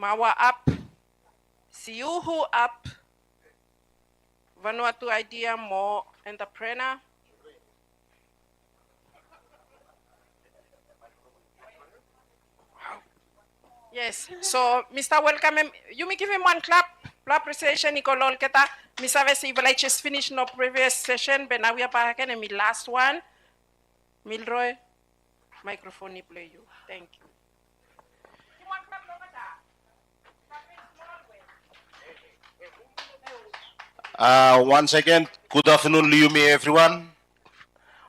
Mawa app, Siuhu app, Vanuatu Idea More Entrepreneur. Yes, so Mr. Welcome, you may give him one clap. Appreciation, Nicolol Keta. Mr. Vesi, I just finished no previous session, but now we are back again, and my last one. Milroy, microphone play you. Thank you. Once again, good afternoon, Liumi, everyone.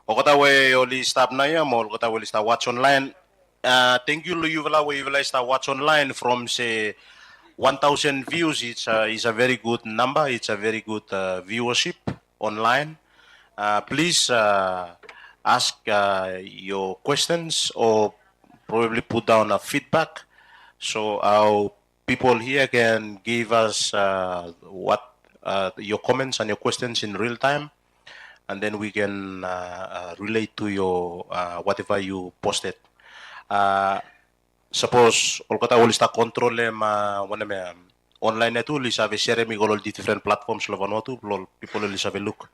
Okata we oli stop na ya mo okata we start watch online. Thank you, Liuvala. We will start watch online from say 1,000 views. It's a very good number. It's a very good viewership online. Please ask your questions or probably put down a feedback so our people here can give us what your comments and your questions in real time, and then we can relate to your whatever you posted. Suppose olkata ulista control online tu lisa ve share mi golol di different platforms lo Vanuatu lol people lisa ve look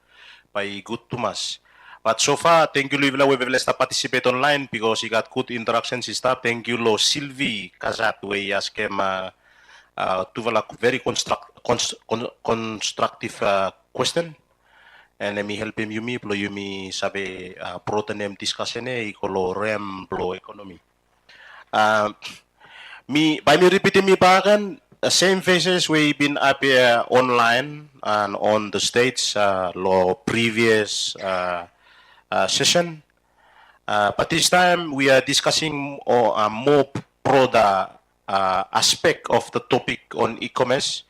by good to mas. But so far, thank you Livla we will participate online because he got good interactions and stuff. Thank you lo Sylvie Kazat we ask him to very constructive question. And me help him yumi plo yumi sabe proteinem discussion e kolo rem plo economy. Me by me repeating me bagan same faces we been up here online and on the States lo previous session. But this time we are discussing more broader aspect of the topic on e-commerce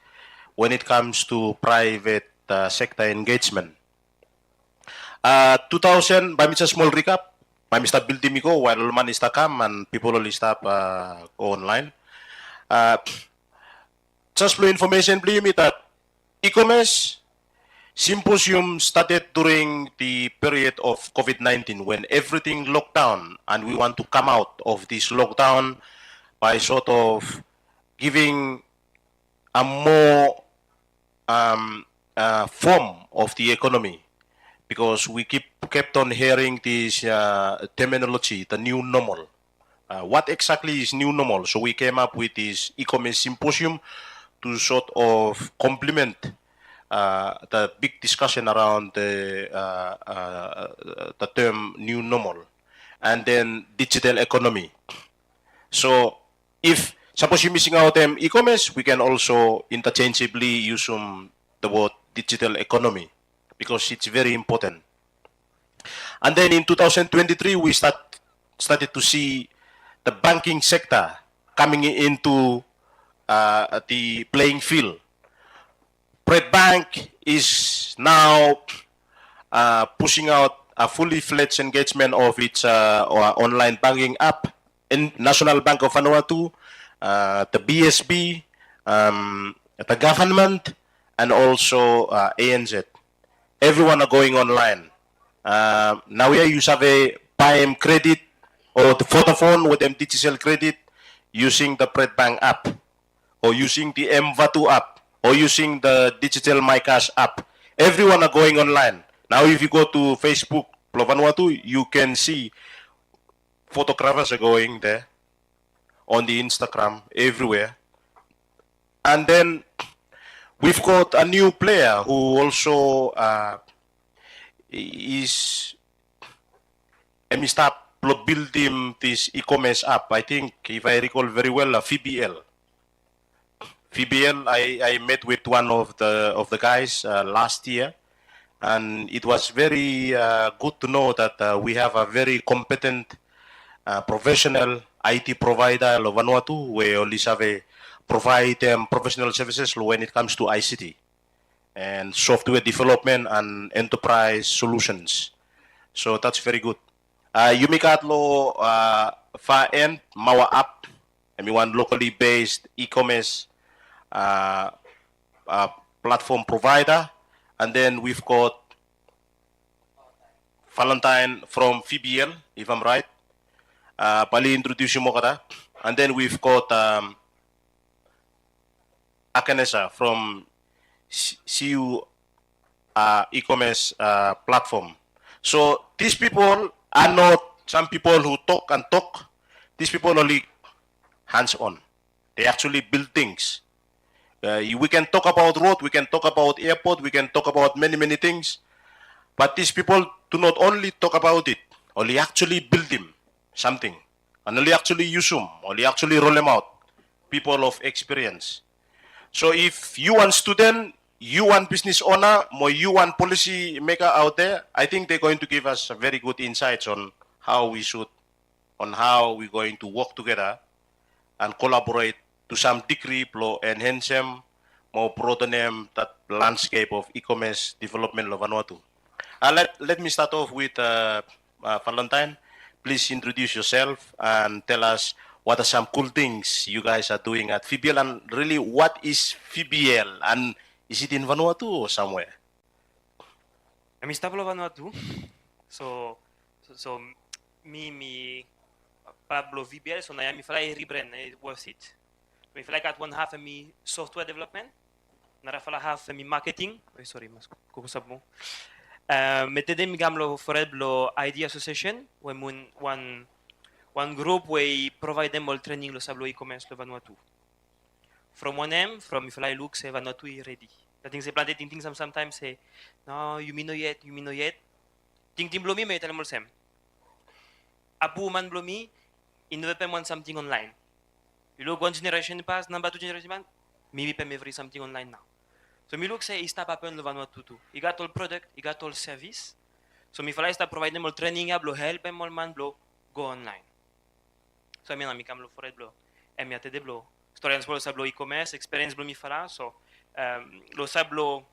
when it comes to private sector engagement. 2000, by Mr. Small recap, by Mr. Building Miko, while man is come and people only stop go online. Just for information, believe me that e-commerce SYMPOSIUM started during the period of COVID-19 when everything locked down and we want to come out of this lockdown by sort of giving a more form of the economy, because we kept on hearing this terminology, the new normal. What exactly is new normal? So we came up with this e-commerce symposium to sort of complement the big discussion around the term new normal, and then digital economy. So if suppose you're missing out on e-commerce, we can also interchangeably use the word digital economy because it's very important. And then in 2023, we started to see the banking sector coming into the playing field. Bread Bank is now pushing out a fully fledged engagement of its online banking app in National Bank of Vanuatu, the BSB, the government, and also ANZ. Everyone are going online. Now we use have a buy credit or the Vodafone with them digital credit using the Bread Bank app or using the Vanuatu app or using the digital MyCash app. Everyone are going online. Now if you go to Facebook, Vanuatu, you can see photographers are going there on the Instagram, everywhere. And then we've got a new player who also is start building this e-commerce app. I think, if I recall very well, VBL. VBL, I met with one of the guys last year, and it was very good to know that we have a very competent professional IT provider of Vanuatu, where Olisave provide professional services when it comes to ICT and software development and enterprise solutions. So that's very good. Yumikatlo far end Mawa app, I mean one locally based e-commerce platform provider, and then we've got Valentine from VBL, if I'm right. Pali introduce mo kada. And then we've got Akanesa from CU e-commerce platform. So these people are not some people who talk and talk. These people only hands-on. They actually build things. We can talk about road, we can talk about airport, we can talk about many things. But these people do not only talk about it, only actually build them something, and only actually use them, only actually roll them out. People of experience. So if you want student, you want business owner, or you want policy maker out there, I think they're going to give us very good insights on how we should, on how we're going to work together and collaborate to some degree, to enhance them, more broaden them that landscape of e-commerce development of Vanuatu. Let me start off with Valentine. Please introduce yourself and tell us what are some cool things you guys are doing at FBL, and really what is FBL, and is it in Vanuatu or somewhere? Mi stavo Vanuatu. So mi Pablo VBL, so mi fala rebrand was it. Mi fala kat one half mi software development, nara fala half mi marketing. Oh, sorry, mas kukusab mo. Metede mi gamlo foreblo ID association, when one group we provide them all training lo sablo e-commerce lo Vanuatu. From one M, from if I look say Vanuatu is ready. The things they planted things sometimes say, no, you mean no yet. Ting blomi may tell them sem. Apu man blomi, in want something online. You look one generation pass, number two generation man, maybe pay every something online now. So me look say it's not happen lo Vanuatu too. You got all product, you got all service. So me fala start provide them all training, blow help them all man blow go online. So I mean I come lo for it blow. Emiate de blow. Story and sablo e-commerce, experience blow mi fala. So lo sablo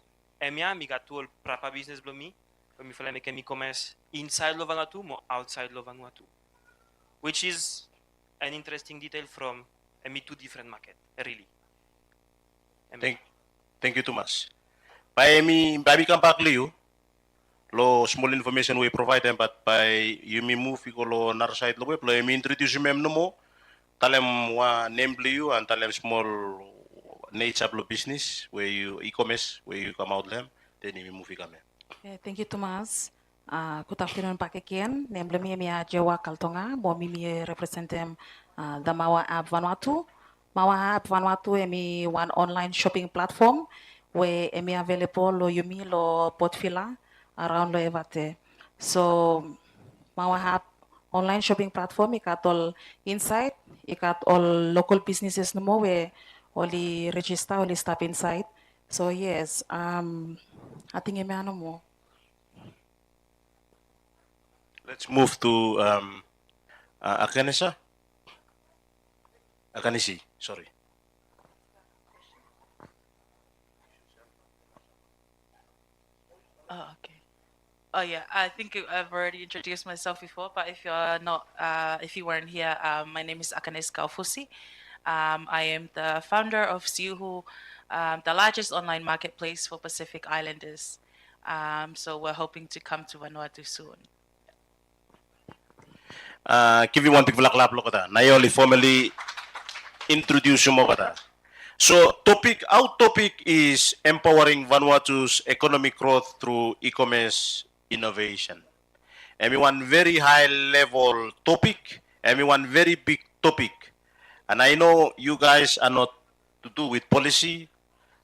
emia mi got all proper business blow mi. So mi fala make e-commerce inside lo Vanuatu mo outside lo Vanuatu. Which is an interesting detail from me two different market, really. Thank you, Thomas. By me, baby come back you. Lo small information we provide them, but by you me move you lo nar side lo web, lo me introduce you mem no mo. Talem wa name you and talem small nature lo business where you e-commerce where you come out them, then you move come. Thank you, Thomas. Good afternoon, back again. Nemble mi Jawa Kaltonga, bo mi represent the Mawa app Vanuatu. Mawa app Vanuatu emi one online shopping platform where emi available lo yumi lo portfila around lo evate. So Mawa app online shopping platform ikat all inside, ikat all local businesses no more where only register, only step inside. So yes, I think emi ano mo. Let's move to Akanesa. Akanisi, sorry. Oh, okay. Oh yeah, I think I've already introduced myself before, but if you're not, if you weren't here, my name is Akanes Kaufusi. I am the founder of Siuhu, the largest online marketplace for Pacific Islanders. So we're hoping to come to Vanuatu soon. Give you one big black lap look at Nayoli formally introduce you more. So our topic is empowering Vanuatu's economic growth through e-commerce innovation. One very high level topic, one very big topic. And I know you guys are not to do with policy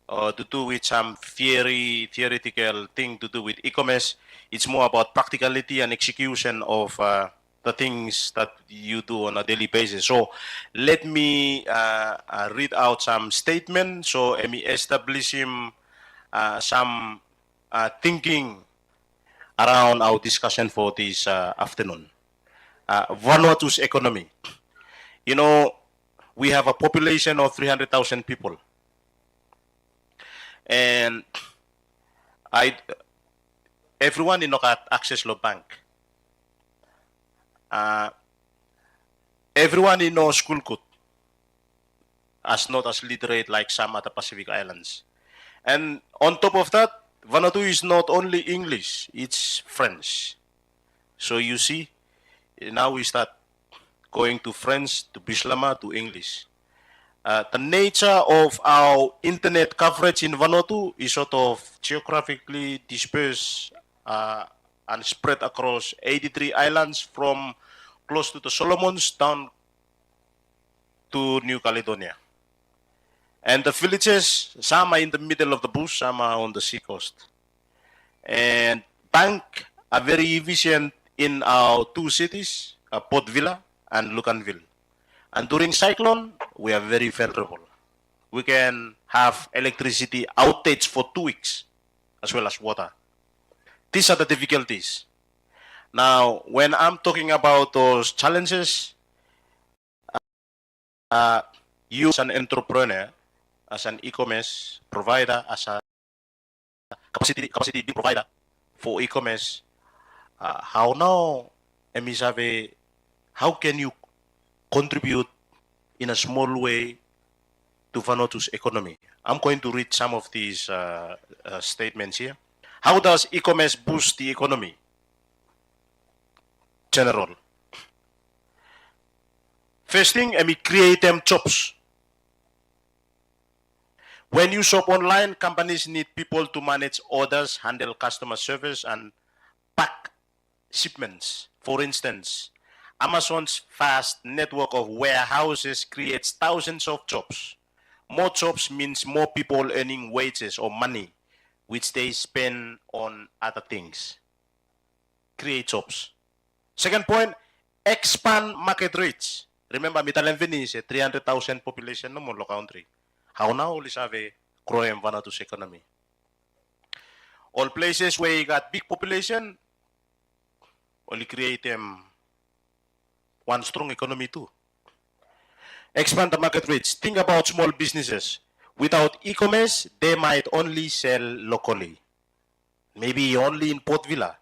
or to do with some theoretical thing to do with e-commerce. It's more about practicality and execution of the things that you do on a daily basis. So let me read out some statements. So let me establish some thinking around our discussion for this afternoon. Vanuatu's economy. You know, we have a population of 300,000 people. And everyone in Nokat access lo bank. Everyone in no school could, as not as literate like some other Pacific Islands. And on top of that, Vanuatu is not only English, it's French. So you see, now we start going to French, to Bislama, to English. The nature of our internet coverage in Vanuatu is sort of geographically dispersed and spread across 83 islands from close to the Solomons down to New Caledonia. And the villages, some are in the middle of the bush, some are on the seacoast. And bank are very efficient in our two cities, Port Vila and Lucanville. And during cyclone, we are very vulnerable. We can have electricity outage for 2 weeks, as well as water. These are the difficulties. Now, when I'm talking about those challenges, you as an entrepreneur, as an e-commerce provider, as a capacity provider for e-commerce, how now, Emisabe, how can you contribute in a small way to Vanuatu's economy? I'm going to read some of these statements here. How does e-commerce boost the economy? General. First thing, create them jobs. When you shop online, companies need people to manage orders, handle customer service, and pack shipments. For instance, Amazon's vast network of warehouses creates thousands of jobs. More jobs means more people earning wages or money, which they spend on other things. Create jobs. Second point, expand market reach. Remember, Mitalenvini is a 300,000 population no more country. How now will have a growing Vanuatu's economy? All places where you got big population, only create them one strong economy too. Expand the market reach. Think about small businesses. Without e-commerce, they might only sell locally. Maybe only in Port Vila.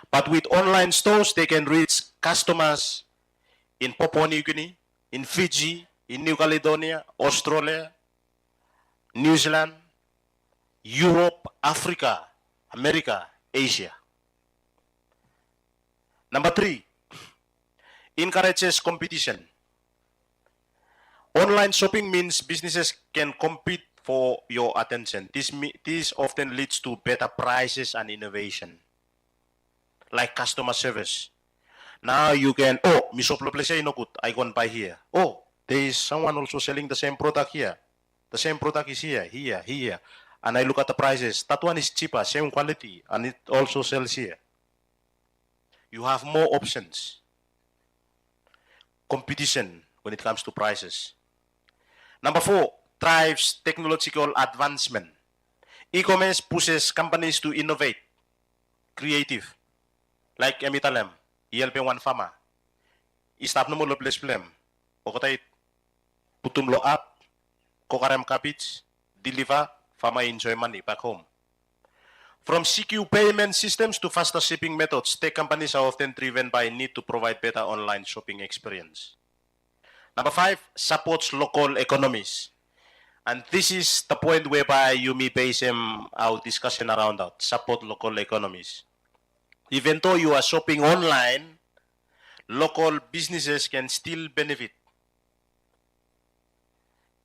But with online stores, they can reach customers in Papua New Guinea, in Fiji, in New Caledonia, Australia, New Zealand, Europe, Africa, America, Asia. Number 3, encourages competition. Online shopping means businesses can compete for your attention. This often leads to better prices and innovation, like customer service. Now you can, oh, mi shop no good, I go and buy here. Oh, there is someone also selling the same product here. The same product is here, here. And I look at the prices. That one is cheaper, same quality, and it also sells here. You have more options. Competition when it comes to prices. Number 4, drives technological advancement. E-commerce pushes companies to innovate, creative. Like Emitalem, ELP1 Pharma. Istap na mo lo place film. O katay, putum lo up, kokarem kapits, deliver, pharma enjoy money back home. From CQ payment systems to faster shipping methods, tech companies are often driven by a need to provide better online shopping experience. Number 5, supports local economies. And this is the point whereby you may base our discussion around that, support local economies. Even though you are shopping online, local businesses can still benefit.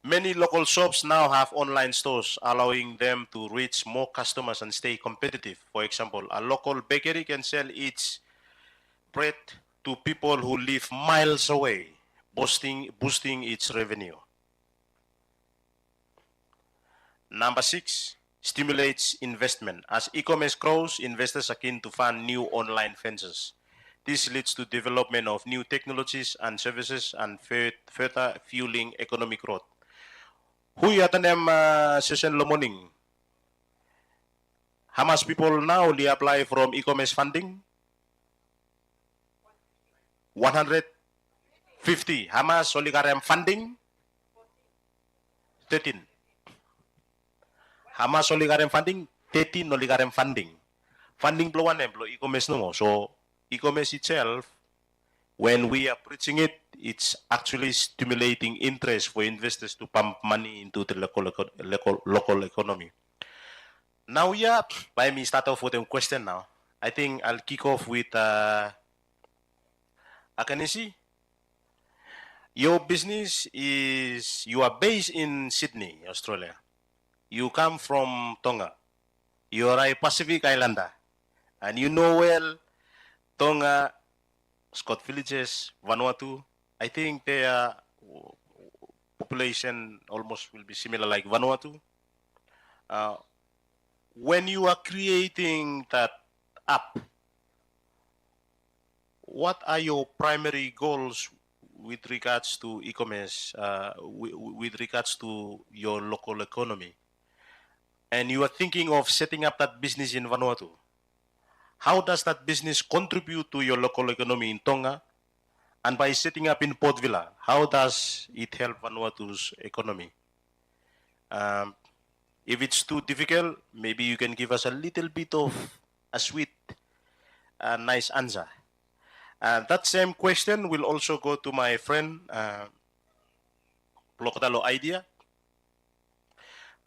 Many local shops now have online stores, allowing them to reach more customers and stay competitive. For example, a local bakery can sell its bread to people who live miles away, boosting its revenue. Number 6, stimulates investment. As e-commerce grows, investors are keen to fund new online ventures. This leads to development of new technologies and services and further fueling economic growth. Who yata nem session lo morning? How much people now only apply from e-commerce funding? 150. How much only karem funding? 13. How much only karem funding? 13 only karem funding. Funding blow one employee e-commerce no more. So e-commerce itself, when we are preaching it, it's actually stimulating interest for investors to pump money into the local economy. Now, yeah, let me start off with a question now. I think I'll kick off with Akanesi. Your business is, you are based in Sydney, Australia. You come from Tonga. You are a Pacific Islander. And you know well Tonga, Scott Villages, Vanuatu. I think their population almost will be similar like Vanuatu. When you are creating that app, what are your primary goals with regards to e-commerce, with regards to your local economy? And you are thinking of setting up that business in Vanuatu. How does that business contribute to your local economy in Tonga? And by setting up in Port Vila, how does it help Vanuatu's economy? If it's too difficult, maybe you can give us a little bit of a sweet, nice answer. That same question will also go to my friend, Plokdalo Idea.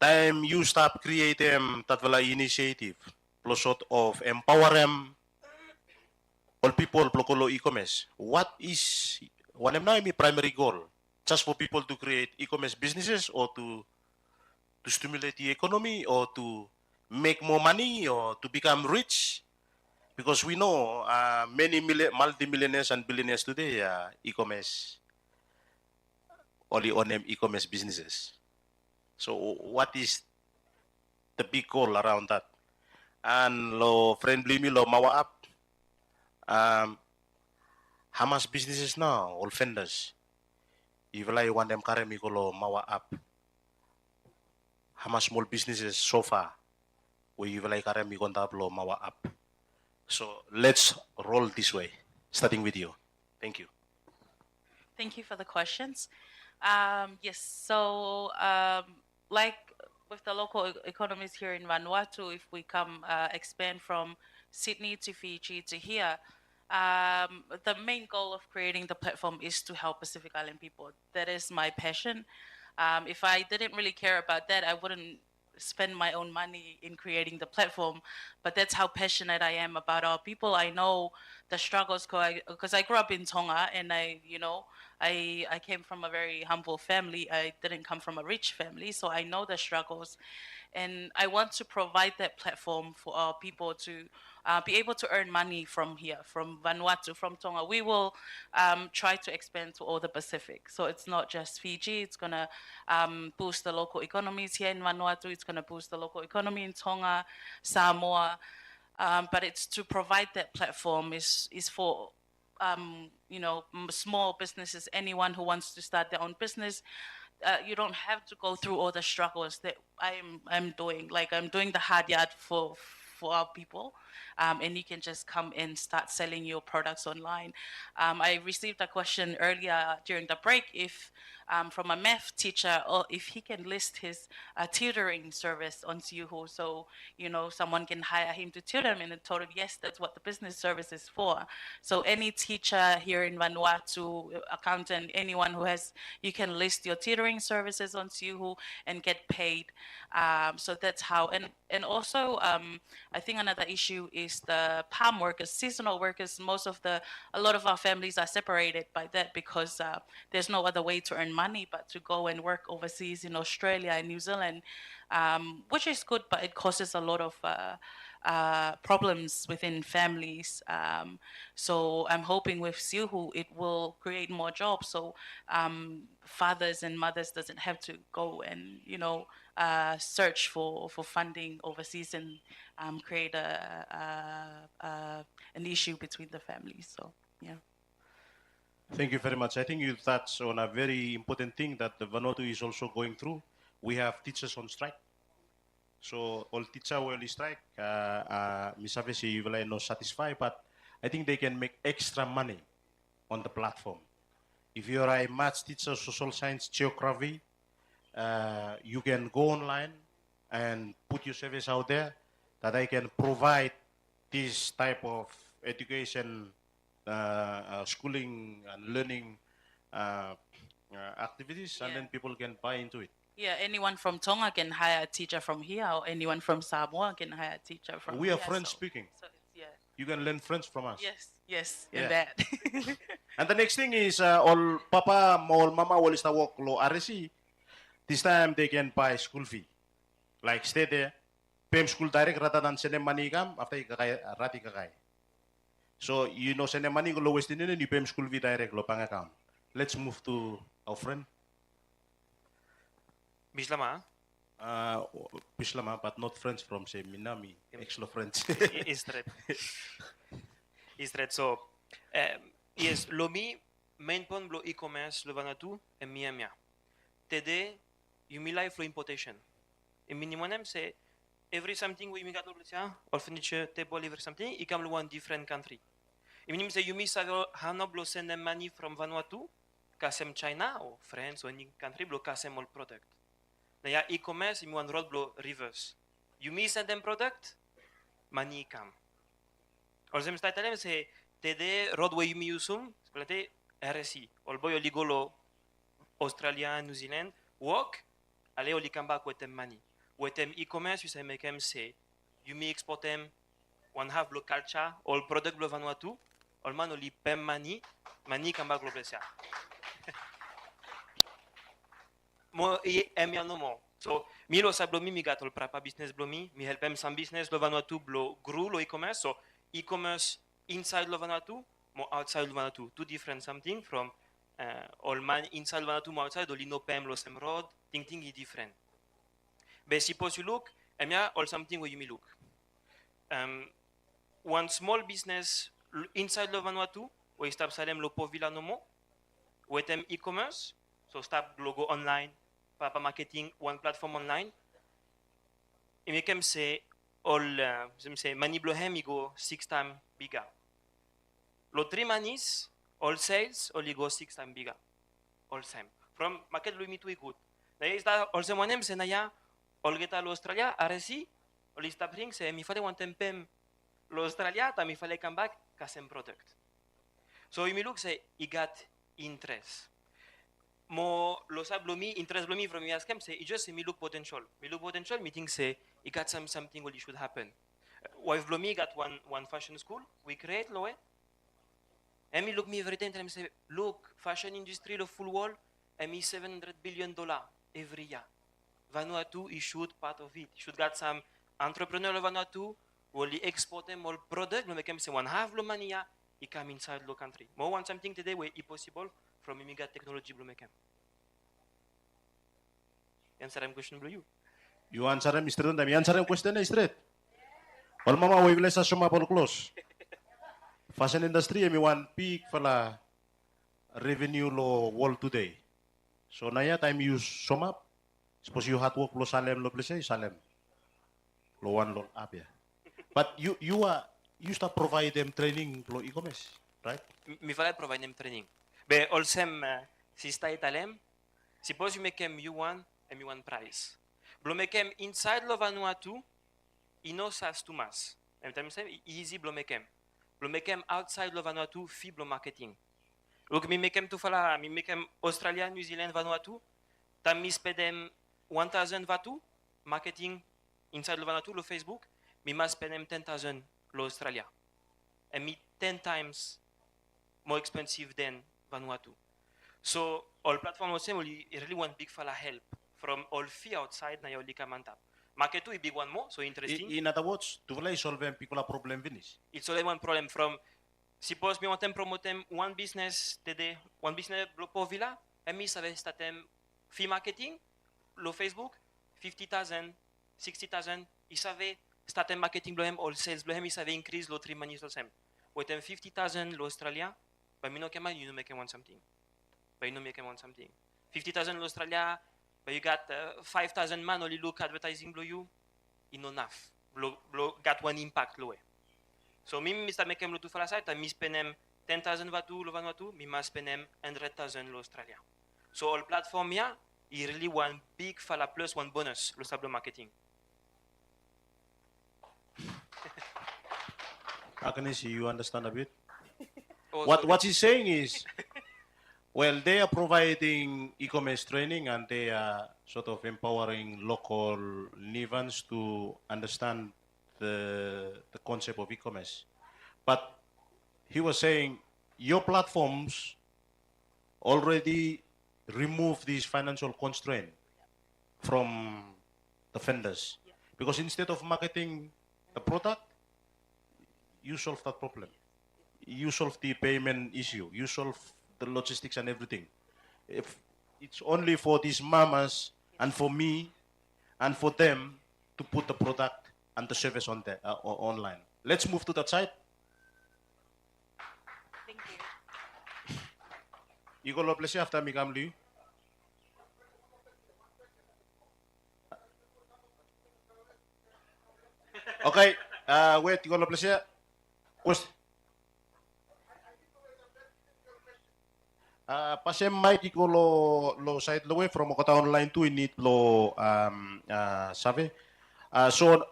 Time you start creating that initiative, plus sort of empower them, all people plokolo e-commerce. What is one of my primary goal? Just for people to create e-commerce businesses or to stimulate the economy or to make more money or to become rich? Because we know many multi-millionaires and billionaires today are e-commerce, only on them e-commerce businesses. So what is the big goal around that? And lo friendly me lo mawa up. How much businesses now, all vendors? If I want them carry me lo mawa up. How much small businesses so far? Where you like carry me lo mawa up. So let's roll this way, starting with you. Thank you. Thank you for the questions. Yes, so like with the local economies here in Vanuatu, if we come expand from Sydney to Fiji to here, the main goal of creating the platform is to help Pacific Island people. That is my passion. If I didn't really care about that, I wouldn't spend my own money in creating the platform. But that's how passionate I am about our people. I know the struggles because I grew up in Tonga, and I came from a very humble family. I didn't come from a rich family, so I know the struggles, and I want to provide that platform for our people to be able to earn money from here, from Vanuatu, from Tonga. We will try to expand to all the Pacific. So it's not just Fiji. It's going to boost the local economies here in Vanuatu. It's going to boost the local economy in Tonga, Samoa. But it's to provide that platform is for small businesses, anyone who wants to start their own business. You don't have to go through all the struggles that I'm doing. Like I'm doing the hard yard for our people, and you can just come and start selling your products online. I received a question earlier during the break if from a math teacher, or if he can list his tutoring service on Siuhu, so someone can hire him to tutor him. And I told him yes, that's what the business service is for. So any teacher here in Vanuatu, accountant, anyone who has, you can list your tutoring services on Siuhu and get paid. So that's how. And also, I think another issue is the palm workers, seasonal workers. A lot of our families are separated by that because there's no other way to earn money but to go and work overseas in Australia and New Zealand, which is good, but it causes a lot of problems within families. So I'm hoping with Siuhu it will create more jobs, so fathers and mothers doesn't have to go and search for funding overseas and create an issue between the families. So yeah. Thank you very much. I think you touched on a very important thing that the Vanuatu is also going through. We have teachers on strike. So all teachers will strike. Misavesi you will not satisfied, but I think they can make extra money on the platform. If you are a maths teacher, social science, geography, you can go online and put your service out there that I can provide this type of education, schooling and learning activities, and Yeah. then people can buy into it. Yeah, anyone from Tonga can hire a teacher from here, or anyone from Samoa can hire a teacher from We here. are French speaking. So yeah. You can learn French from us. Yes, Yeah. and that. And the next thing is all papa or mama will start work lo RSC. This time they can buy school fee. Like stay there, pay school direct rather than send them money come after rati kakai. So you know send them money go lowest in you pay school fee direct lo pang account. Let's move to our friend. Bislama, Pislama, but not friends from say Minami, ex-lo friends. is threat. Is threat. So, yes, lomi main point blo e-commerce lo Vanuatu e mia. Tede yumi life lo importation. E minimum say every something we got lo or furniture table every something it come lo one different country. E minimum say yumi sa hano blo send them money from Vanuatu kasem China or France or any country blo kasem all product. Naya e-commerce imi one road blo reverse. Yumi send them product, money come. Or sem stai talem se tede roadway yumi usum, scolate RSI. Ol boy oli golo Australia, New Zealand, work, ale oli come back with them money. With them e-commerce, you say make them say, yumi export them, one have lo culture, all product blo Vanuatu, all man oli pem money, money come back lo plesia. Mo emia no mo. So mi lo sa blomi mi gatol prapa business blomi, mi helpem some business lo Vanuatu blo gru lo e-commerce. So e-commerce inside lo Vanuatu, mo outside lo Vanuatu. Two different something from all man inside lo Vanuatu mo outside oli no pem lo sem road, thing is different. But suppose you look, emia all something where you me look. One small business inside lo Vanuatu, we stop salem lo po villa no mo, with them e-commerce, so stop logo online, papa marketing, one platform online. Et me kem say all, say mani blohem go 6 times bigger. Lo 3 manis, all sales, all go 6 times bigger. All same. From market lo mitu good. Na is that also monem se na ya, all geta lo Australia, RSI, all is stop ring se mi fale one tempem lo Australia, ta mi fale come back, kasem product. So you me look say, he got interest. Mo lo sa blomi interest blomi from me askem say it just say me look potential me think say it got something what should happen. Wife blomi got one fashion school we create lo and me look me every time say look fashion industry lo full wall and me $700 billion every year. Vanuatu is should part of it. Should got some entrepreneur of Vanuatu will export them all product no make them say one half lo money ya it come inside lo country. Mo want something today where it possible from immigrant technology blue make answer I'm question blue you. You answer him straight, and answer him question straight. All mama we will sa suma por close. Fashion industry mi one peak fala revenue lo world today. So naya time you sum up. Suppose you had work lo salem lo place salem. Lo one lo up ya. But you start provide them training lo e-commerce, right? Mi fala provide them training. But also si sta italem, suppose you make them you one and you one price. Blo make them inside lo Vanuatu, ino sas tu mas. And time say easy blo make them. Blo make them outside lo Vanuatu fee blo marketing. Look mi make them to fala, mi make them Australia, New Zealand, Vanuatu. Tam mi spend them 1,000 Vatu marketing inside lo Vanuatu lo Facebook. Mi must spend them 10,000 lo Australia. And me 10 times more expensive than Vanuatu. So all platform was really one big fella help from all fee outside na yoli kamantap. Market two big one more, so interesting. In other words, to solve a particular problem finish. It's only one problem from suppose me want to promote them one business today, one business po villa, and me save statem fee marketing, lo Facebook, 50,000, 60,000, isave statem marketing blohem all sales blohem isave increase lo 3 manis lo sem. With them 50,000 lo Australia, but me no can you no make one something. But you no make one something. 50,000 in Australia, but you got 5,000 man only look advertising blow you, enough. Blow got one impact low. So me Mr. make him lo to for site, I spend them 10,000 Vatu lo Vanuatu, me must spend them 100,000 lo Australia. So all platform here, is really one big fala plus one bonus lo stable marketing. How can I see you understand a bit? Oh, What he's saying is, well, they are providing e-commerce training and they are sort of empowering local Nivans to understand the concept of e-commerce. But he was saying your platforms already remove this financial constraint from the vendors, because instead of marketing the product, you solve that problem. You solve the payment issue. You solve the logistics and everything. If it's only for these mamas and for me and for them to put the product and the service on the online. Let's move to that side. Thank you. You go please after me come to you. Okay, wait, you go please. Question. Pasem mic iko lo side lo from kota online tu ini lo sabe. So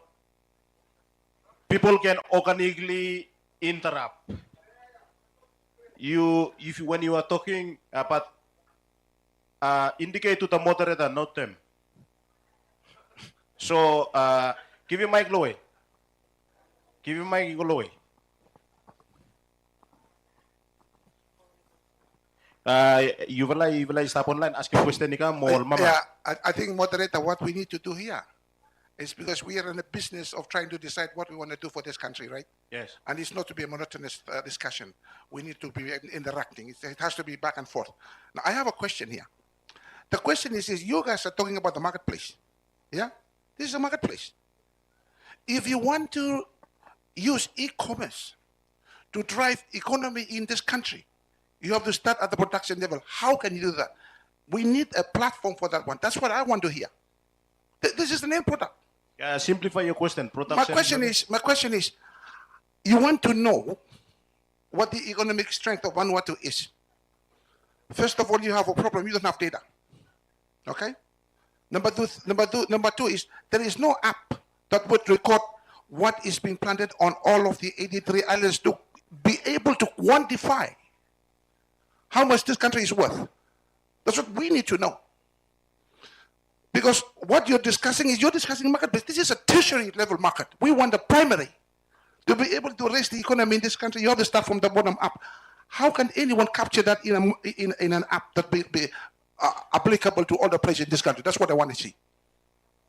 people can organically interrupt. When you are talking, but indicate to the moderator, not them. So give your mic low. Give your mic low. You will stop online, ask a question, mama. Yeah, I think, moderator, what we need to do here is, because we are in the business of trying to decide what we want to do for this country, right? Yes. And it's not to be a monotonous discussion. We need to be interacting. It has to be back and forth. Now, I have a question here. The question is you guys are talking about the marketplace. Yeah? This is a marketplace. If you want to use e-commerce to drive economy in this country, you have to start at the production level. How can you do that? We need a platform for that one. That's what I want to hear. This is the name product. Simplify your question. Production. My question is, you want to know what the economic strength of Vanuatu is. First of all, you have a problem. You don't have data. Okay. Number two is there is no app that would record what is being planted on all of the 83 islands to be able to quantify how much this country is worth. That's what we need to know. Because what you're discussing marketplace. This is a tertiary level market. We want the primary. To be able to raise the economy in this country, you have to start from the bottom up. How can anyone capture that in an app that be applicable to all the places in this country? That's what I want to see.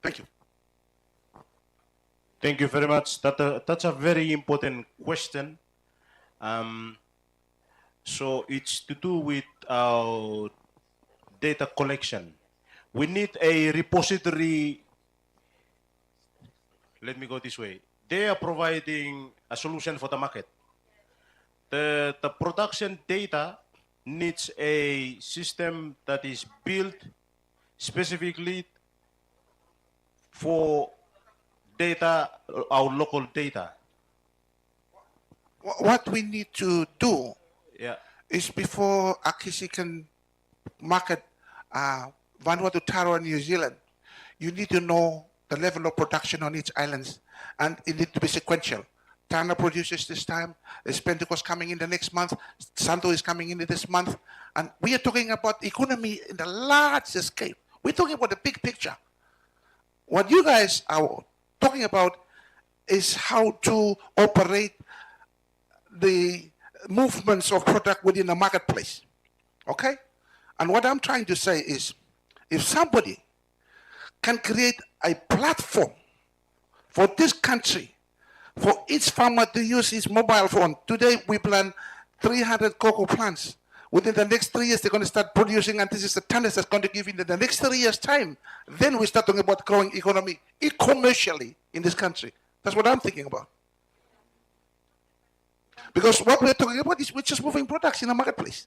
Thank you. Thank you very much. That's a very important question. So it's to do with our data collection. We need a repository. Let me go this way. They are providing a solution for the market. The production data needs a system that is built specifically for data, our local data. What we need to do is, before Akisi can market Vanuatu, Taro, and New Zealand, you need to know the level of production on each island, and it needs to be sequential. Tana produces this time, there's Pentecost coming in the next month, Santo is coming in this month, and we are talking about economy in the large scale. We're talking about the big picture. What you guys are talking about is how to operate the movements of product within the marketplace. Okay? And what I'm trying to say is, if somebody can create a platform for this country, for each farmer to use his mobile phone. Today we plant 300 cocoa plants. Within the next 3 years, they're going to start producing, and this is the tonnage that's going to give in the next 3 years' time. Then we start talking about growing economy, e-commercially in this country. That's what I'm thinking about. Because what we're talking about is we're just moving products in the marketplace.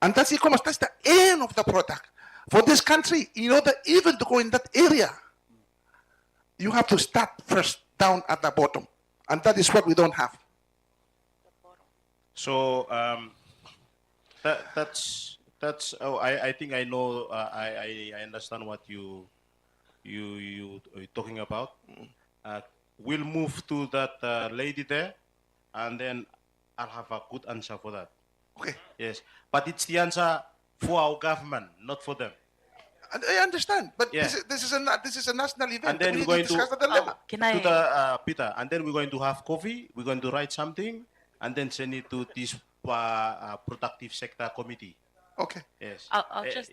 And that's e-commerce. That's the end of the product. For this country, in order even to go in that area, you have to start first down at the bottom. And that is what we don't have. So that's I think I know I understand what you are talking about. We'll move to that lady there, and then I'll have a good answer for that. Okay. Yes, but it's the answer for our government, not for them. I understand, but Yeah. this is a national event. And then we we're need going discuss to at the level. Can to I? the Peter, and then we're going to have coffee. We're going to write something, and then send it to this productive sector committee. Okay. Yes. I'll Eh, just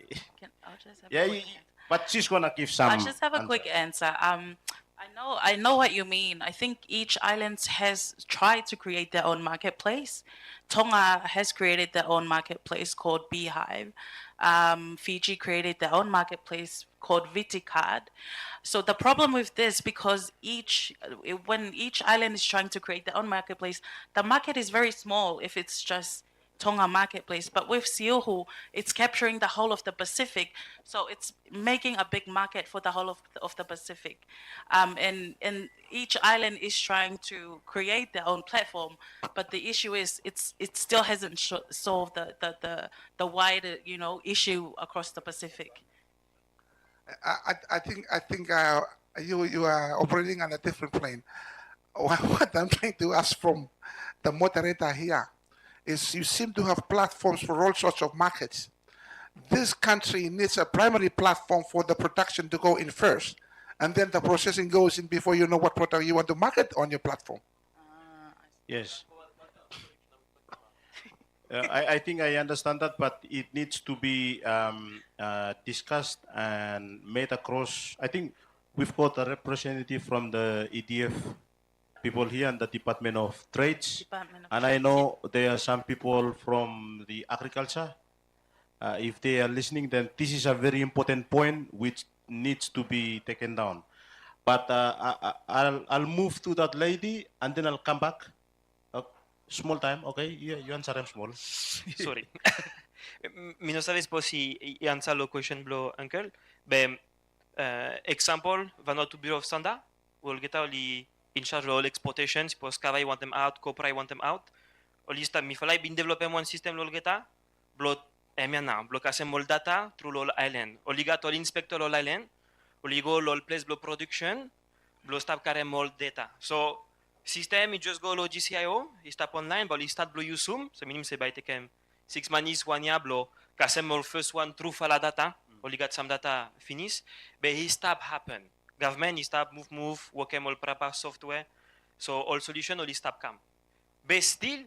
have yeah, a quick but she's gonna give some. I'll just have a quick answer. I know what you mean. I think each island has tried to create their own marketplace. Tonga has created their own marketplace called Beehive. Fiji created their own marketplace called Viticard. So the problem with this, because when each island is trying to create their own marketplace, the market is very small if it's just Tonga marketplace. But with Siuhu, it's capturing the whole of the Pacific, so it's making a big market for the whole of the Pacific. And each island is trying to create their own platform, but the issue is it still hasn't solved the wider issue across the Pacific. I think you are operating on a different plane. What I'm trying to ask from the moderator here is you seem to have platforms for all sorts of markets. This country needs a primary platform for the production to go in first, and then the processing goes in before you know what product you want to market on your platform. Yes. I think I understand that, but it needs to be discussed and made across. I think we've got a representative from the EDF people here and the Department of Trades. Department of And I Trades, know there are some people from the agriculture. If they are listening, then this is a very important point which needs to be taken down. But I'll move to that lady and then I'll come back. Small time, okay? You answer them small. Sorry. Mi no sabes po si answer lo question blo uncle. Be example, Vanuatu Bureau of Standard, will get li in charge of all exportations, po Skavai want them out, Copra want them out. O lista mi falai bin developem one system lo geta, blo emiana, blo kasem mol data through lol island. O ligat ol inspector lol island, o ligo lol place blo production, blo stop kare mol data. So system, you just go lo GCIO, you stop online, but you start blo USUM, so minim se by takem 6 manis 1 year blo, kasem mol first one through fala data, or you got some data finish, but he stop happen. Government, he stop move, work mol proper software, so all solution only stop come. But still,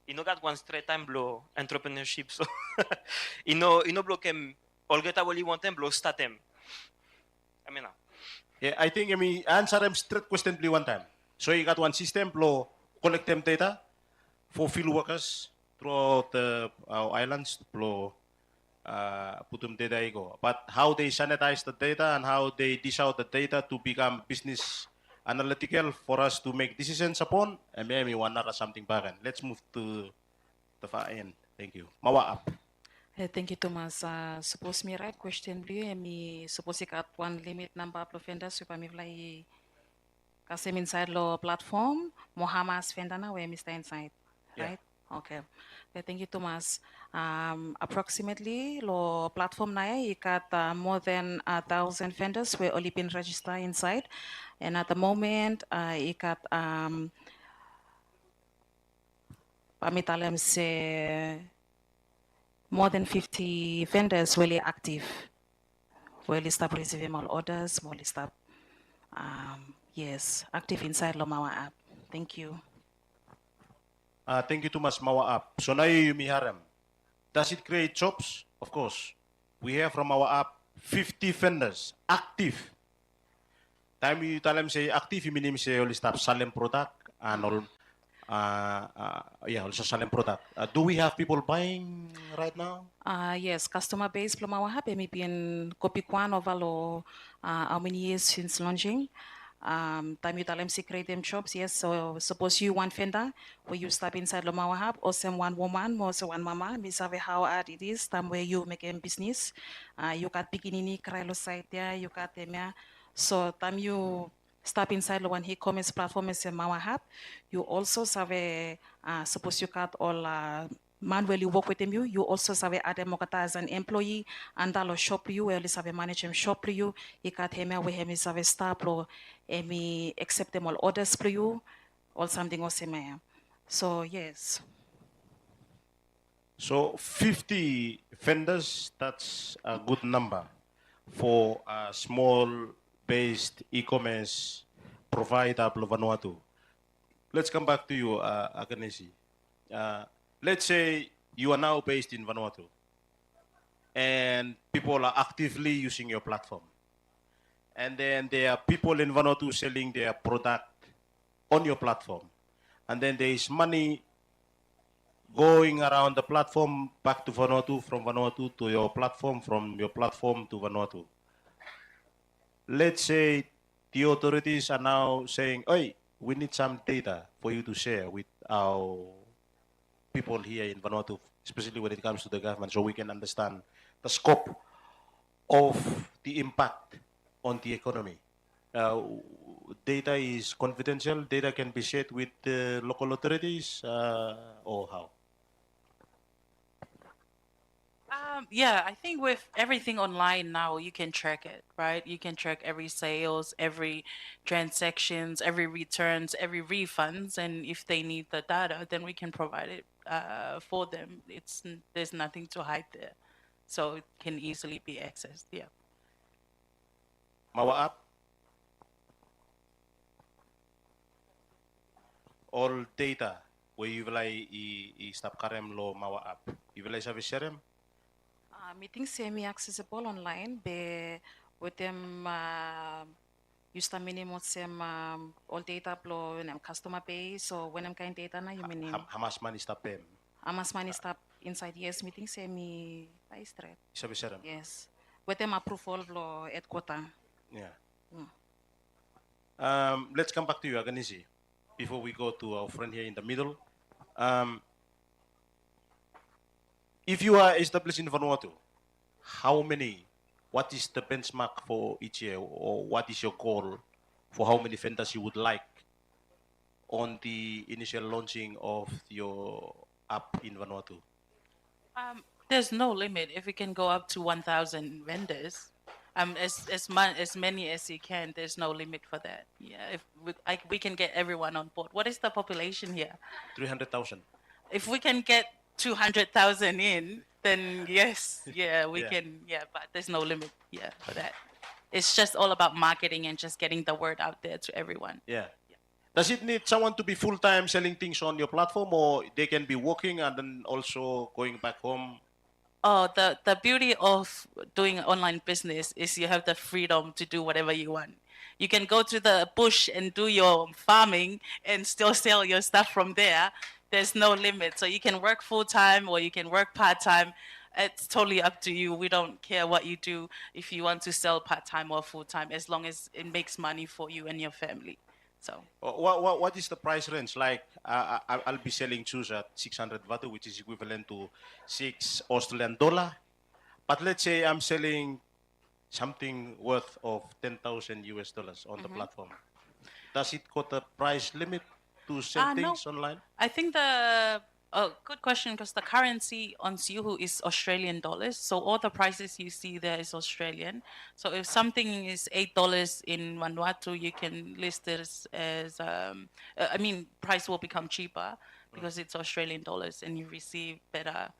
you know got one straight time blo entrepreneurship, so you know blo kem, all get what you want them blo start them. I mean, Yeah, I think I mean answer them straight question please one time. So you got one system blow collect them data for field workers throughout our islands blow put them data go. But how they sanitize the data and how they dish out the data to become business analytical for us to make decisions upon, and maybe one or something back. Let's move to the far end. Thank you. Mawa up. Thank you, Thomas. Suppose me right question blue, me suppose you got one limit number of vendors, so me fly kasi inside lo platform, Mohamas vendana where Mr. inside, Yeah. right? Okay. Thank you, Thomas. Approximately lo platform na you got more than 1,000 vendors where only been registered inside, and at the moment you got pamitalem say more than 50 vendors really active. Well, stop receiving all orders, well, stop, yes, active inside Lomawa app. Thank you. Thank you too much, Mawa up. So now you miharem. Does it create jobs? Of course. We have from our app 50 vendors active. Time you tell them say active, you mean say only stop selling product and all. Yeah, also selling product. Do we have people buying right now? Yes, customer base Lomawa app, maybe in Kopikwan over how many years since launching. Time you tell them create them shops, yes. So suppose you one vendor where you step inside Lomawa Hub, or some one woman, or some one mama, me sabe how hard it is, time where you make a business. You got beginning Krailo site there, you got them yeah. So time you step inside the one e-commerce platform is a Mawa Hub, you also sabe suppose you got all manually work with them you also sabe add them as an employee andalo shop you well sabe manage him shop you got him where him sabe stop or me accept them all orders for you or something else so yes. So 50 vendors, that's a good number for a small based e-commerce provider of Vanuatu. let's come back to you, Aganesi. Let's say you are now based in Vanuatu, and people are actively using your platform. And then there are people in Vanuatu selling their product on your platform. And then there is money going around the platform back to Vanuatu, from Vanuatu to your platform, from your platform to Vanuatu. Let's say the authorities are now saying, "Oi, we need some data for you to share with our people here in Vanuatu, especially when it comes to the government, so we can understand the scope of the impact on the economy." Data is confidential. Data can be shared with the local authorities, or how? Yeah, I think with everything online now, you can track it, right? You can track every sales, every transactions, every returns, every refunds, and if they need the data, then we can provide it for them. There's nothing to hide there, so it can easily be accessed. Yeah. Mawa app? All data where you will stop karem lo mawa app. You will service serem? Meeting semi-accessible online be with them use the minimum sem all data plo nem customer base so when I'm kind data na you mean Hamas man stop them. amas money stop inside yes meeting semi by straight Service serem? yes with them approval lo at quota. Yeah. Mm. Let's come back to you, Aganisi, before we go to our friend here in the middle. Um, if you are established in Vanuatu, what is the benchmark for each year, or what is your goal for how many vendors you would like on the initial launching of your app in Vanuatu? There's no limit. If we can go up to 1,000 vendors, as many as you can. There's no limit for that. Yeah, if we can get everyone on board. What is the population here? 300,000. If we can get 200,000 in, then yes, yeah, we Yeah. can. Yeah, but there's no limit. Yeah, for that. It's just all about marketing and just getting the word out there to everyone. Yeah. Does it need someone to be full-time selling things on your platform, or they can be working and then also going back home? Oh, the beauty of doing online business is you have the freedom to do whatever you want. You can go to the bush and do your farming and still sell your stuff from there. There's no limit. So you can work full time or you can work part time. It's totally up to you. We don't care what you do if you want to sell part time or full time, as long as it makes money for you and your family. So What is the price range? Like, I'll be selling shoes at 600 Vatu, which is equivalent to $6 Australian. But let's say I'm selling something worth of 10,000 US dollars on the platform. Does it got a price limit to sell No. things online? I think good question, because the currency on Siuhu is Australian dollars. So all the prices you see there is Australian. So if something is $8 in Vanuatu, you can list it as price will become cheaper because it's Australian dollars and you receive better,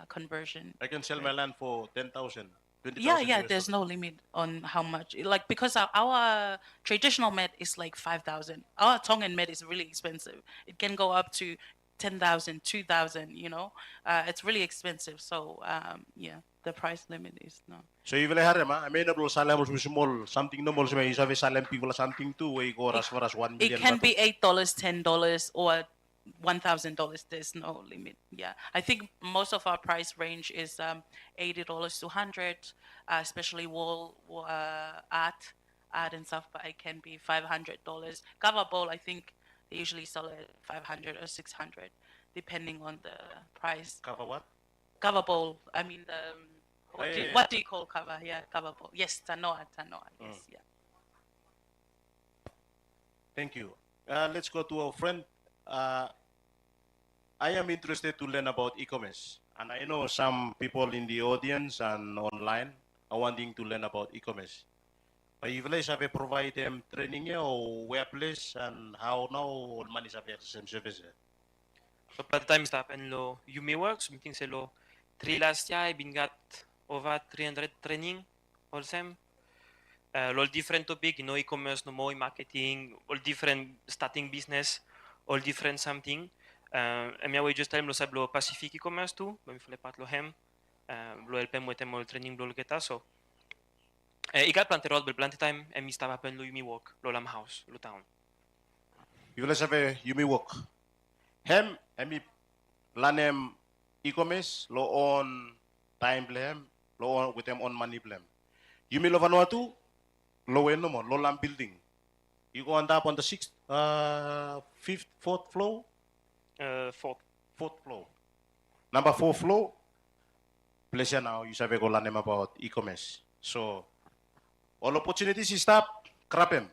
conversion. I can sell my land for 10,000, 20,000 Yeah, US there's dollars. no limit on how much. Like, because our traditional mat is like 5,000. Our Tongan mat is really expensive. It can go up to 10,000, 2,000. It's really expensive. So the price limit is no. So you will have I mean, salem small something normal. So you have salem people something too. We go as far as 1 million. It can Vatu. be $8, $10, or $1,000. There's no limit. Yeah, I think most of our price range is $80 to 100, especially wall art and stuff. But it can be $500. Cover bowl, I think they usually sell at 500 or 600, depending on the price. Cover what? Cover bowl. I mean the. What do you call cover? Yeah, cover bowl. Yes, tanoa. Yes, yeah. Thank you. Let's go to our friend. I am interested to learn about e-commerce, and I know some people in the audience and online are wanting to learn about e-commerce. But you guys have provide them training here or workplace, and how now money have some service? So part time staff and lo Yumi works meeting sa lo 3 last year I been got over 300 training all same. all different topic, e-commerce, no marketing, all different starting business, all different something. Mia way just time lo sablo Pacific e-commerce tu, lo mi fale pat lo hem, lo helpem wetem el training lo geta so. Igal plante rod bel plante time, mi stava pen lo yumi walk, lo lam house, lo town. You will have Yumi work. Hem, emi planem e-commerce, lo on time blem, lo on with them on money blem. Yumi lo Vanuatu, lo no more, lo lam building. You go on up on the fifth, fourth floor, Fourth. floor. Number 4 floor, pleasure now, you have go learn about e-commerce. So, all opportunities is stop, grab him.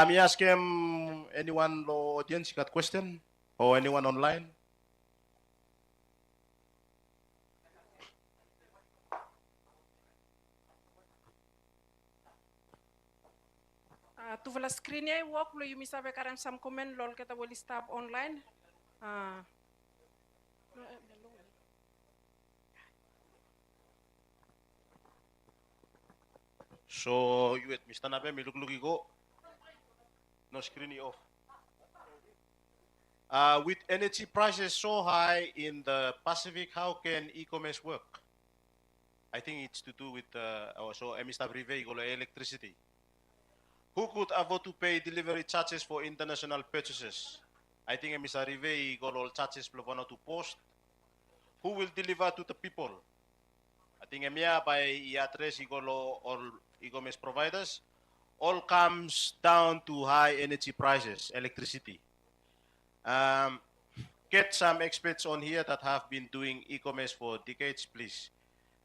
Me ask him, anyone lo audience got question? Or anyone online? Tu vela screen ya work lo yumi sabe karam sam comment lol kita boleh stop online. So, you wait, Mr. Nabe, me look go. No screen off. With energy prices so high in the Pacific, how can e-commerce work? I think it's to do with also Mr. Prive electricity. Who could afford to pay delivery charges for international purchases? I think Mr. Rive all charges to post. Who will deliver to the people? I think EMEA by address all e-commerce providers. All comes down to high energy prices, electricity. Get some experts on here that have been doing e-commerce for decades, please.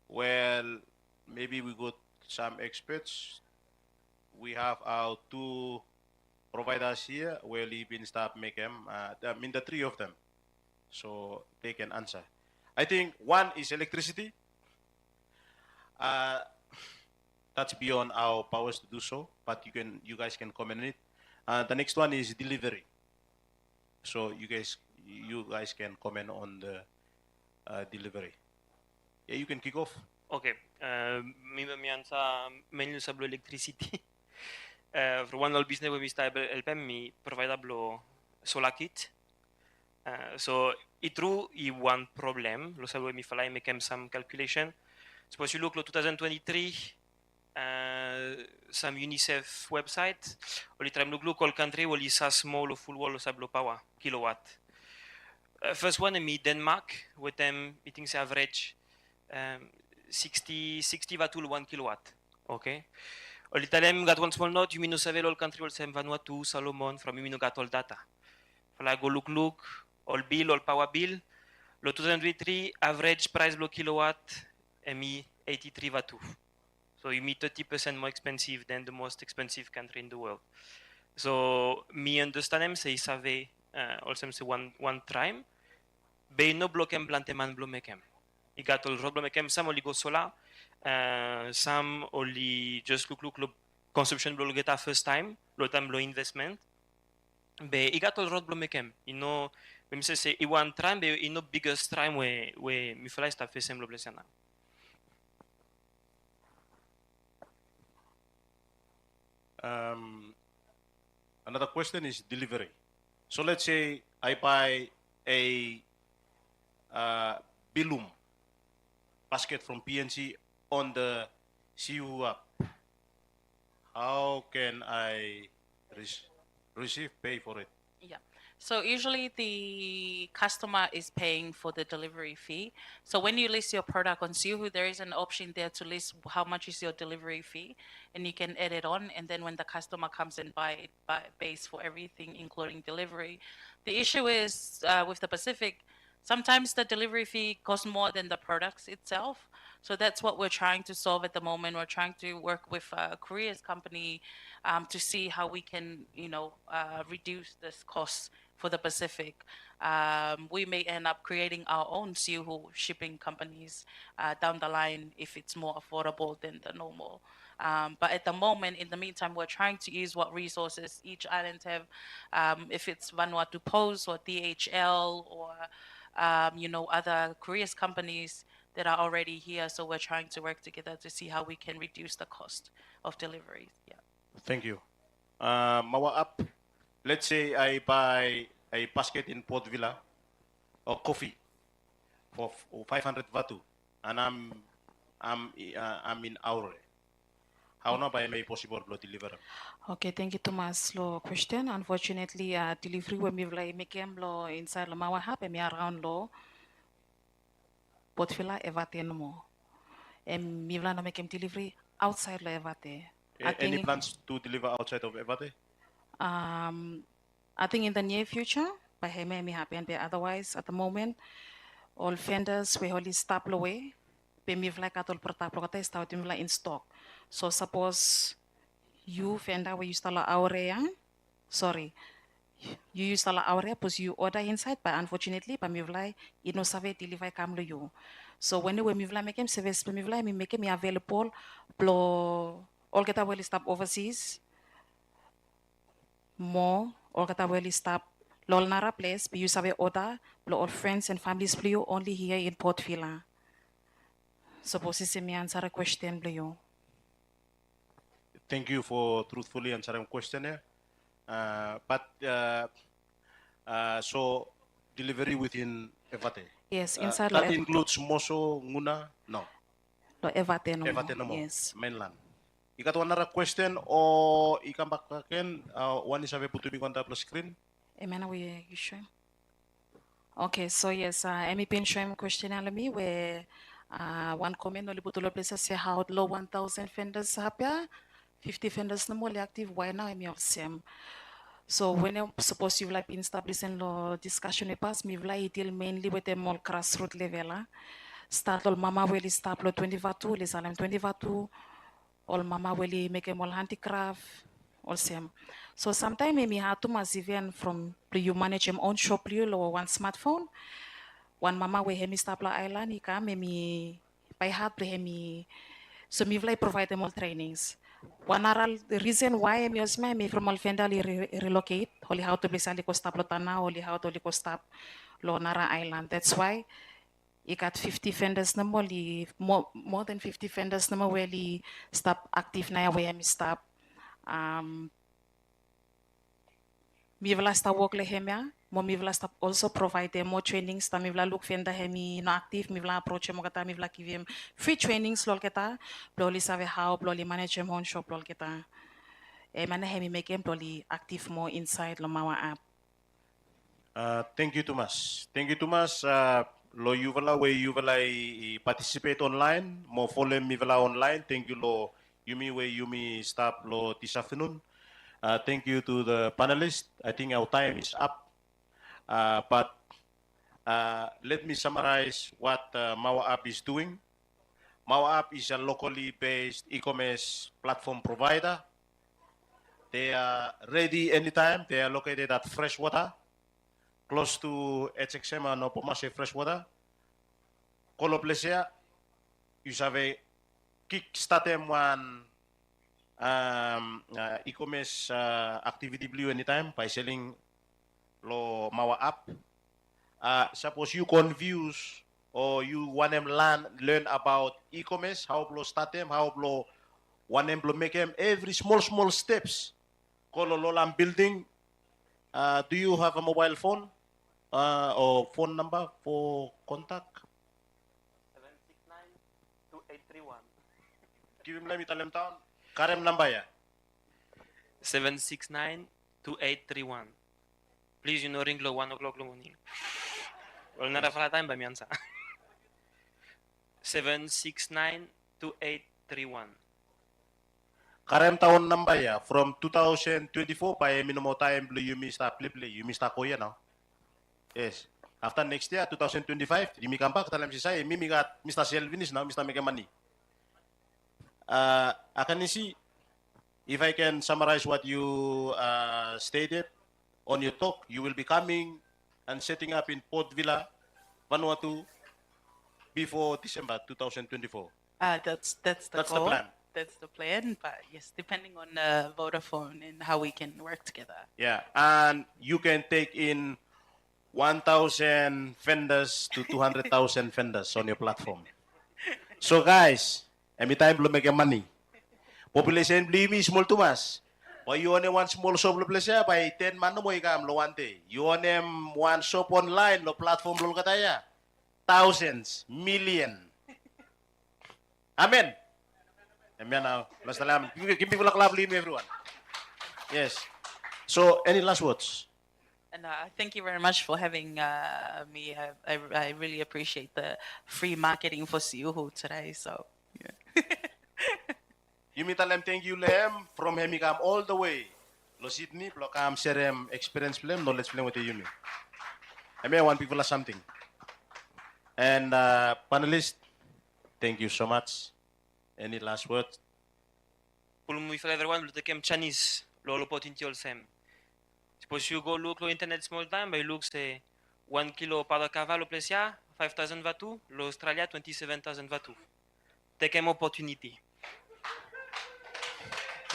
Well, maybe we got some experts. We have our 2 providers here where we've been start make them. I mean the 3 of them, so they can answer. I think one is electricity. That's beyond our powers to do so, but you guys can comment on it. The next one is delivery. So you guys can comment on the delivery. Yeah, you can kick off. Okay. Mi answer mainly sablo electricity. For one all business we sta helpem mi providablo solar kit. So it true one problem. Lo sablo mi falai make some calculation. Suppose you look lo 2023 some UNICEF website. Oli tram look all country oli sa small full wall lo sablo power kilowatt. First one mi Denmark with them meeting average 60 watt 1 kilowatt. Okay. L'Italien got one small note, you mean no save all country all same Vanuatu, Salomon, from you got all data. Fala go look, all bill, all power bill. Lo 2023 average price below kilowatt, ME 83 watt. So you meet 30% more expensive than the most expensive country in the world. So me understand them say save also say one time. Be no blokem planteman blomekem. I got all road blomekem some only go solar. Some only just look consumption blow get a first time, low time blow investment. Be I got all road blow mekem. You know, when me say I one time, be you know biggest time where me fly stuff is same blow blessana. Another question is delivery. So let's say I buy a Bilum basket from PNC on the CU app. How can I receive pay for it? Yeah. So usually the customer is paying for the delivery fee. So when you list your product on Sihu, there is an option there to list how much is your delivery fee, and you can add it on. And then when the customer comes and buy it, pays for everything, including delivery. The issue is with the Pacific, sometimes the delivery fee costs more than the products itself. So that's what we're trying to solve at the moment. We're trying to work with a Korea's company to see how we can, reduce this cost for the Pacific. We may end up creating our own Sihu shipping companies down the line if it's more affordable than the normal. But at the moment, in the meantime, we're trying to use what resources each island have. If it's Vanuatu Post or DHL or other Korea's companies, that are already here. So we're trying to work together to see how we can reduce the cost of deliveries. Yeah. Thank you. Mawa app. Let's say I buy a basket in Port Villa or coffee for 500 Vatu, and I'm in Aure. How na ba may possible to deliver? Okay, thank you Thomas lo question. Unfortunately, delivery when we like make lo inside lo mawa hap me around lo potfila evate no mo. Mi vla no make delivery outside lo evate. I Any think plans to deliver outside of Evate? I think in the near future, by him me happen. But otherwise, at the moment, all vendors we only stop away. Be me vla katol pertap lo kata start me vla in stock. So suppose you vendor where you start area, sorry, you use la area because you order inside, but unfortunately, pa me vla it no save deliver come to you. So when we me vla make him service, me vla me make him available, blo all kata will stop overseas more or kata will stop lol nara place but you sabe order blo all friends and families blue only here in Port Vila. Suppose se me answer a question blue. Thank you for truthfully answering question here. So delivery within Evate. Yes, inside lo That includes Moso, Nguna, no. evate no. Evate no more. Yes. Mainland. Ika to another question o ika bakaken one is ave putu konta plus screen. Emana we you sure? Okay, so yes, Emi pin show him question ala me where one comment only butulo places say how low 1,000 vendors hapya, 50 vendors no more active. Why now Emi of same? So when I suppose you like establish in law discussion pass me vla deal mainly with the more grassroots level. Start all mama will start lo 20 vatu, les alam 20 vatu, all mama will make a more handicraft, all same. So sometimes me have to mas even from you manage him own shop you or one smartphone. One mama we hemi stapla island ika me by heart hemi so me vla provide them all trainings. One aral the reason why me osma me from all fenda relocate only how to bisa liko stap lo tana only how to liko stap lo nara island. That's why you got 50 vendors na mo more than 50 vendors na mo where stop active na ya where me stop mi vla sta work le hemia mo mi vla sta also provide them more trainings ta mi vla look fenda hemi no active mi vla approach mo kata mi vla give him free trainings lol keta bloli save how bloli manage him own shop lol keta e mana hemi make him bloli active more inside lo mawa app. Thank you, Thomas. Thank you, Thomas. Lo yuvala we yuvala participate online. Mo follow mi vala online. Thank you lo Yumi we Yumi stop lo this afternoon. Thank you to the panelists. I think our time is up. But let me summarize what Mawa App is doing. Mawa App is a locally based e-commerce platform provider. They are ready anytime. They are located at Freshwater, close to HXM and Opomase Freshwater. Kolo Plesia, you have kickstarted one e-commerce activity blue anytime by selling lo Mawa App. Suppose you confuse or you want them learn about e-commerce, how to start them, how to want them to make them every small steps. Kolo lolam building. Do you have a mobile phone or phone number for contact? 769-2831. Give him let me tell him down. Karem number ya. 769-2831. Please, you know, ring lo 1 o'clock lo morning. Well, not a time by me answer. 769-2831. Karem taon number ya from 2024 pa minimum time blue you missed play you missed ko ya now. Yes. After next year 2025 you come back talam si saya mimi got Mr. Selvinis now Mr. Make money. Akan see if I can summarize what you stated on your talk, you will be coming and setting up in Port Vila, Vanuatu before December 2024. That's the That's the goal. plan. That's the plan. But yes, depending on Vodafone and how we can work together. Yeah, and you can take in 1,000 vendors to 200,000 vendors on your platform. So guys, every time blow make money. Population believe me small to mass. Why you only one small shop lo place by 10 man mo ikam lo one day. You only one shop online lo platform lo kataya. Thousands, million. Amen. Amen now. Last time. Give people a clap, leave me everyone. Yes. So any last words? And thank you very much for having me. I really appreciate the free marketing for Siuhu today. So, yeah. You meet them, thank you, Lem, from Hemikam all the way. Lo Sydney, lo kam serem experience film, knowledge film with you. I may want people or something. And panelists, thank you so much. Any last words? Pulum we for everyone to take Chinese lo opportunity all same. Suppose you go look lo internet small time, but look say 1 kilo para cavallo plesia 5,000 vatu, lo Australia 27,000 vatu. Take an opportunity.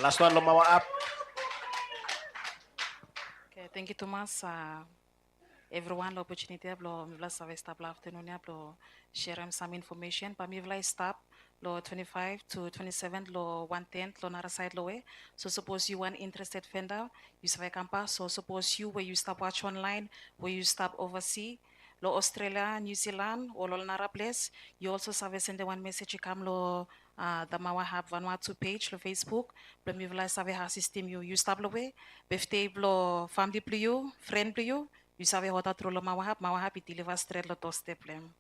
Last one, lo mawa up. Okay, thank you, Thomas. Everyone, the opportunity lo mivla save stop la afternoon lo share some information. Pa mivla stop lo 25 to 27 lo 110 lo nara side lo way. So suppose you want interested vendor, you save kampa. So suppose you where you stop watch online, where you stop overseas, lo Australia, New Zealand, or lo nara place, you also save send one message come lo the Mawa have Vanuatu page lo Facebook. Lo mivla save ha system you stop lo way. Befte lo family pliu, friend pliu. You sabe hota through lo mawahap itiliva straight lo to step lem.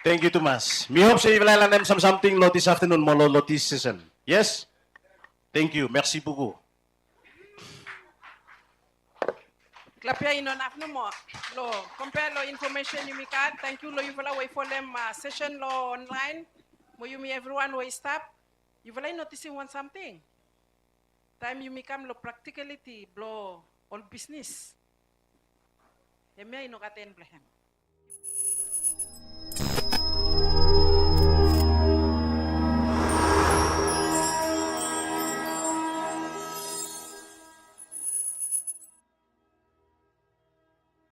Thank you, Thomas. Me hope say wala lang something lo this afternoon mo lo this session. Yes? Thank you. Merci beaucoup. Clap ya inon afno mo. Lo compare lo information you make. Thank you lo you wala way for them session lo online. Mo you me everyone way stop. You wala noticing one something. Time you make lo practicality blow all business. Yemya ino katen blehem.